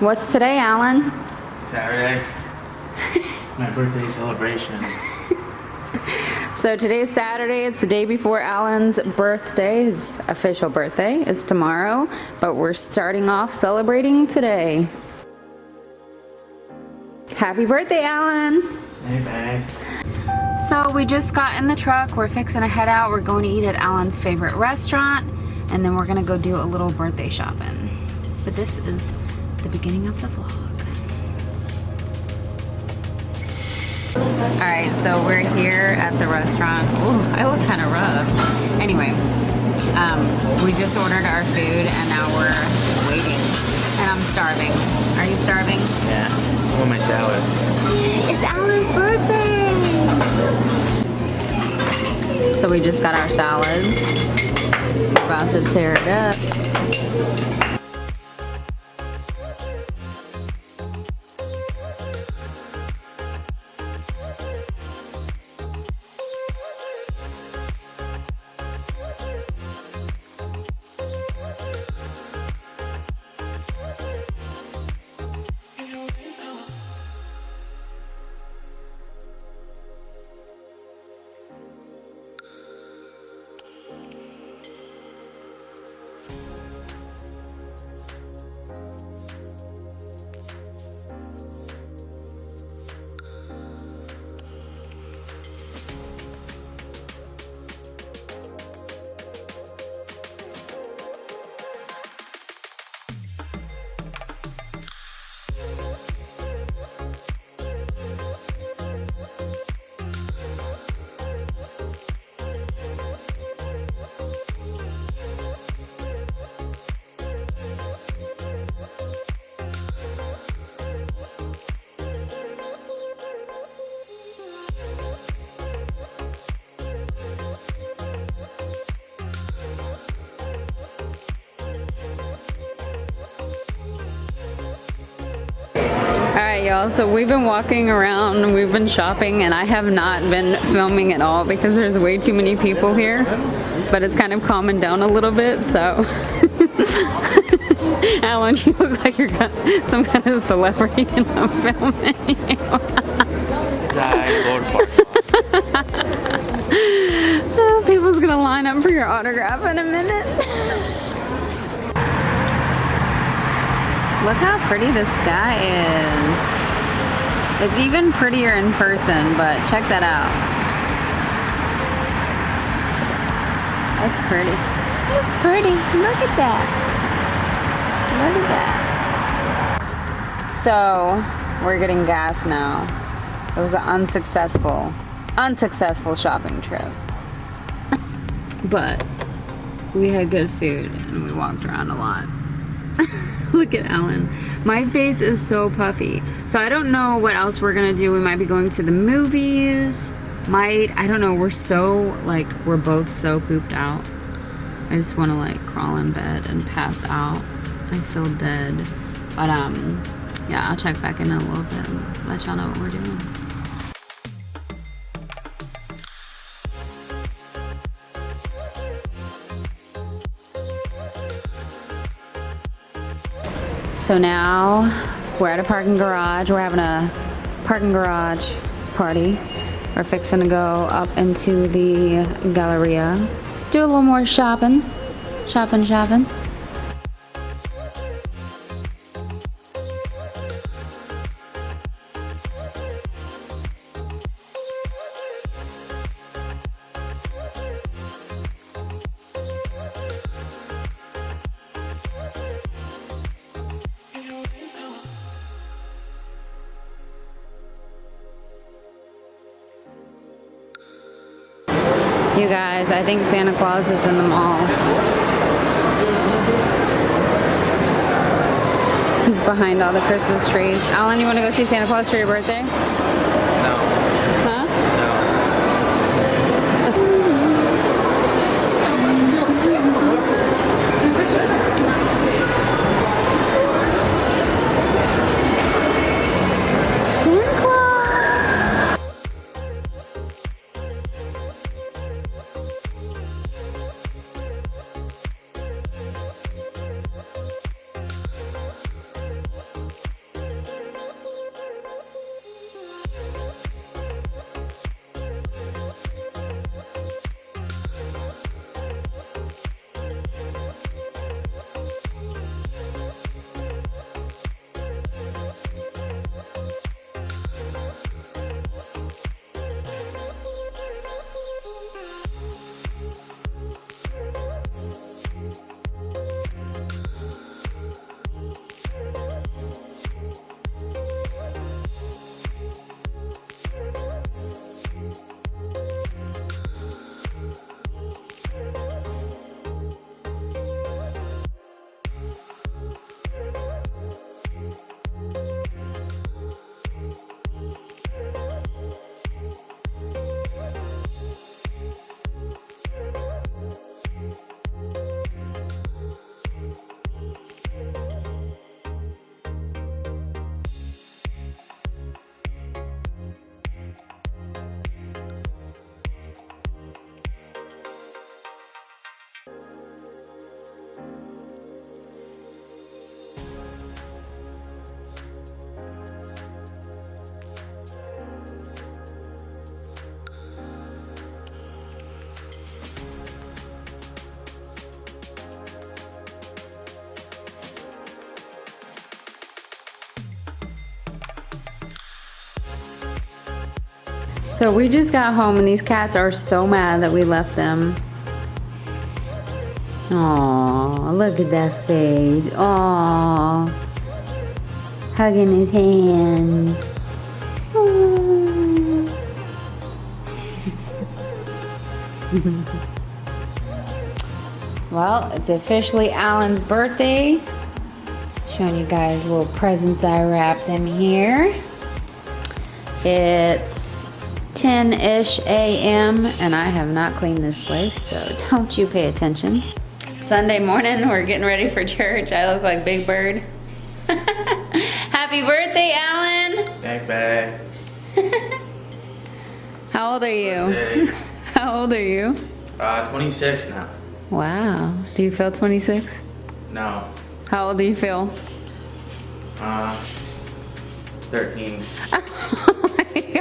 What's today, Alan? Saturday. My birthday celebration. So today's Saturday. It's the day before Alan's birthday. His official birthday is tomorrow, but we're starting off celebrating today. Happy birthday, Alan! Hey, babe. So we just got in the truck. We're fixing to head out. We're going to eat at Alan's favorite restaurant, and then we're gonna go do a little birthday shopping. But this is the beginning of the vlog. All right, so we're here at the restaurant. Ooh, I look kind of rough. Anyway, we just ordered our food and now we're waiting. And I'm starving. Are you starving? Yeah, I want my salad. It's Alan's birthday! So we just got our salads. We're about to tear it up. Alright y'all, so we've been walking around and we've been shopping and I have not been filming at all because there's way too many people here, but it's kind of calming down a little bit, so Alan, you look like you're some kind of celebrity and I'm filming you. People's gonna line up for your autograph in a minute. Look how pretty the sky is. It's even prettier in person, but check that out. That's pretty. It's pretty. Look at that. Look at that. So, we're getting gas now. It was an unsuccessful shopping trip. But we had good food and we walked around a lot. Look at Alan. My face is so puffy. So I don't know what else we're gonna do. We might be going to the movies. I don't know. We're both so pooped out. I just wanna like crawl in bed and pass out. I feel dead. But yeah, I'll check back in a little bit and let y'all know what we're doing. So now we're at a parking garage. We're having a parking garage party. We're fixing to go up into the Galleria. Do a little more shopping. Shopping. You guys, I think Santa Claus is in the mall. He's behind all the Christmas trees. Alan, you want to go see Santa Claus for your birthday? No. Huh? No. Santa Claus! So we just got home and these cats are so mad that we left them. Aww, look at that face. Aww. Hugging his hand. Aww. Well, it's officially Alan's birthday. Showing you guys little presents I wrapped him here. It's 10-ish a.m. and I have not cleaned this place, so don't you pay attention. Sunday morning, we're getting ready for church. I look like Big Bird. Happy birthday, Alan! Bag. How old are you? Birthday. How old are you? 26 now. Wow. Do you feel 26? No. How old do you feel? 13. Oh my God.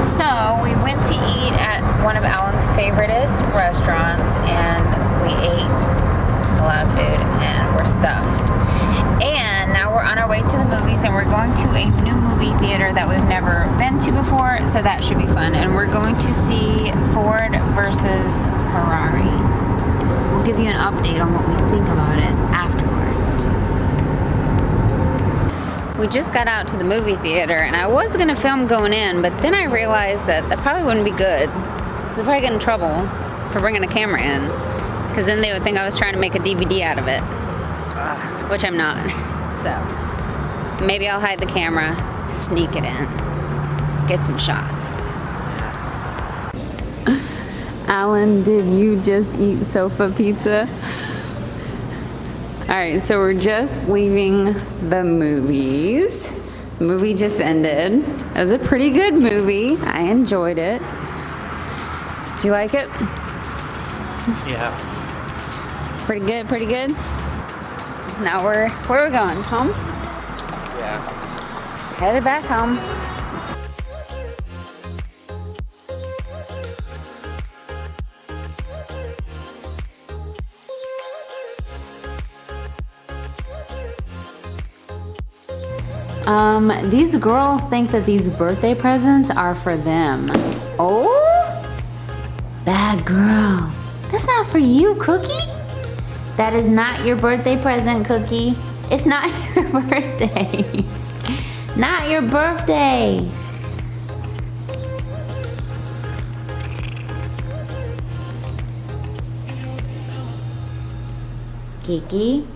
So we went to eat at one of Alan's favoriteest restaurants and we ate a lot of food and we're stuffed. And now we're on our way to the movies and we're going to a new movie theater that we've never been to before, so that should be fun. And we're going to see Ford versus Ferrari. We'll give you an update on what we think about it afterwards. We just got out to the movie theater and I was gonna film going in, but then I realized that probably wouldn't be good. We'd probably get in trouble for bringing a camera in, because then they would think I was trying to make a DVD out of it, which I'm not. So maybe I'll hide the camera, sneak it in, get some shots. Alan, did you just eat sofa pizza? All right, so we're just leaving the movies. The movie just ended. It was a pretty good movie. I enjoyed it. Do you like it? Yeah. Pretty good, pretty good? Now where are we going? Home? Yeah. Headed back home. These girls think that these birthday presents are for them. Oh, bad girl. That's not for you, Cookie. That is not your birthday present, Cookie. It's not your birthday. Not your birthday. Kiki,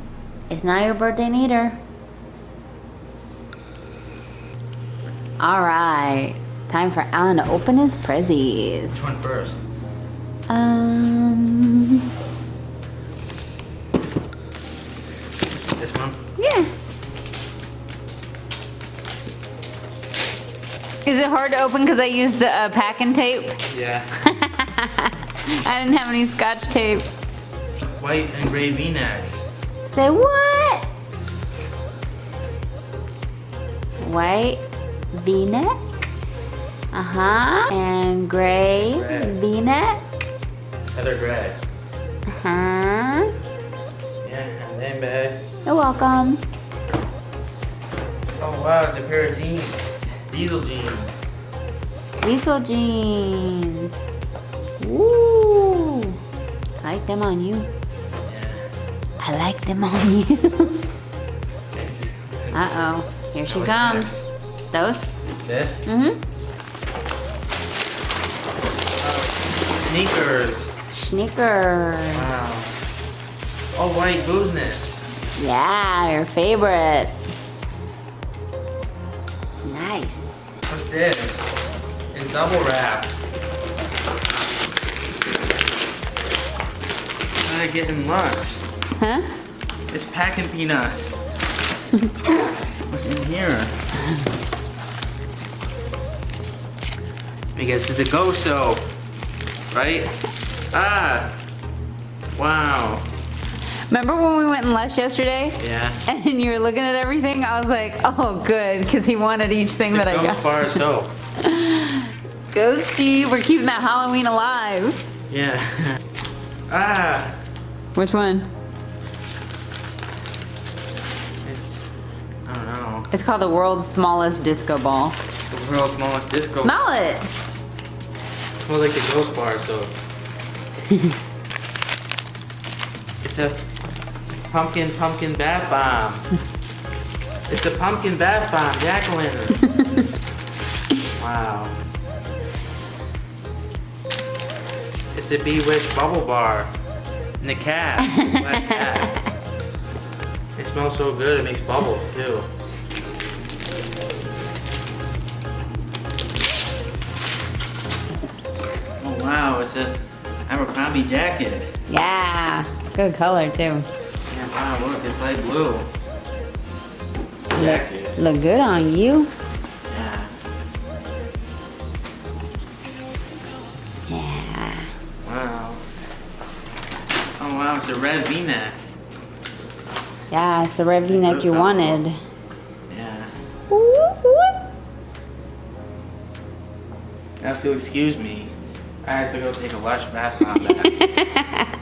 it's not your birthday neither. All right, time for Alan to open his prezzies. Which one first? This one? Yeah. Is it hard to open because I used the packing tape? Yeah. I didn't have any Scotch tape. White and gray V-necks. Say what? White V-neck. Uh-huh. And gray Red. V-neck. Heather gray. Uh-huh. Yeah, and then bag. You're welcome. Oh wow, it's a pair of jeans. Diesel jeans. Diesel jeans. Ooh. I like them on you. Yeah. I like them on you. Uh-oh. Here she comes. Those? This? Mm-hmm. Sneakers. Sneakers. Wow. Oh, white business. Yeah, your favorite. Nice. What's this? It's double wrapped. trying to get him lunch. Huh? It's packing peanuts. What's in here? I guess it's the ghost soap, right? Ah, wow. Remember when we went in Lush yesterday? Yeah. And you were looking at everything? I was like, oh, good, because he wanted each thing The that I ghost got. bar soap. Ghosty, we're keeping that Halloween alive. Yeah. Ah. Which one? It's, I don't know. It's called the world's smallest disco ball. The world's smallest disco. Smell it. Smells like the ghost bar soap. It's a pumpkin bath bomb. It's the pumpkin bath bomb, jack-o'-lantern. Wow. It's the Bewitched bubble bar. And the cat, black cat. It smells so good, it makes bubbles too. Oh wow, it's a Abercrombie jacket. Yeah, good color too. Yeah, wow, look, it's light blue. Jacket. Look good on you. Yeah. Yeah. Wow. Oh wow, it's a red V-neck. Yeah, it's the red V-neck you wanted. Yeah. Now if you'll excuse me, I have to go take a Lush bath bomb bath.